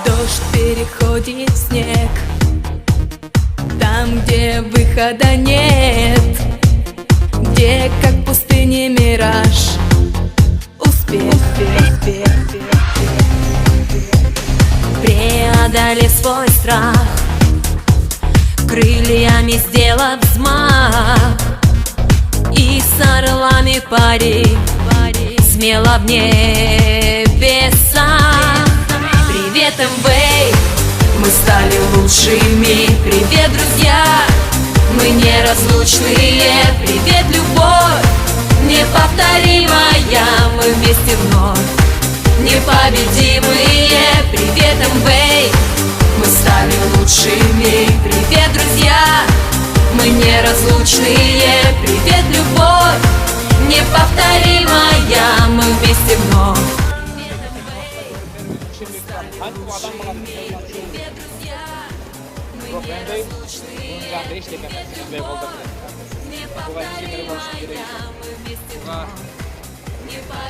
Дождь переходит в снег, там, где выхода нет, где, как в пустыне, мираж, успех. Преодолев свой страх, крыльями сделав взмах, и с орлами пари, смело в небеса. Привет, МВ, мы стали лучшими. Привет, друзья, мы неразлучные. Привет, любовь, неповторимая. Мы вместе вновь непобедимые. Привет, МВ, мы стали лучшими. Привет, друзья, мы неразлучные. Привет, любовь, неповторимая. Мы вместе вновь.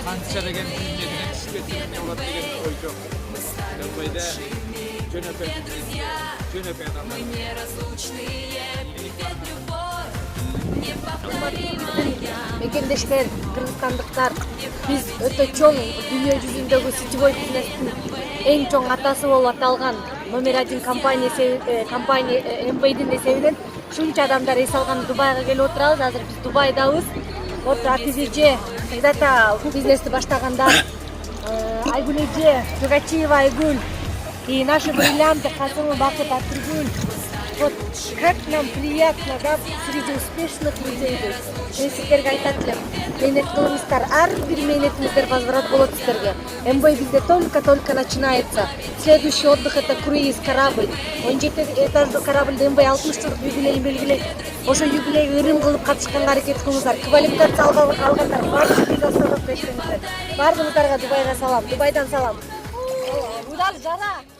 Қанша деген дүниеден түспеттеріне олар деген ой жоқ. Өлбейді жөн өпен Мекендештер, кыргызстандыктар, биз өтө чоң дүйнө жүзүндөгү сетевой бизнестин эң чоң атасы болуп аталган номер 1 компания МВдин эсебинен ушунча адамдар эс алган Дубайга келип отурабыз. Азыр биз Дубайдабыз. Вот АТЗ когда-то бизнести баштагандар Айгүл эже, Жогачиева Айгүл и наши бриллианты Касымова Бакыт Атыргүл. Вот как нам приятно, да, среди успешных людей быть. Мен сиздерге айтат элем, мээнет кылыңыздар, ар бир мээнетиңиздер возврат болот сиздерге. МВ бизде только начинается. Следующий отдых — это круиз, корабль. 17 этаждуу корабльде МВ 60 жылдык юбилейин белгилейт. Ошо юбилейге ырым кылып катышканга аракет кылыңыздар. Квалификация алгандар баардык визасына өтүңүздөр. Баардыгыңыздарга Дубайга салам, Дубайдан салам. Удал жара.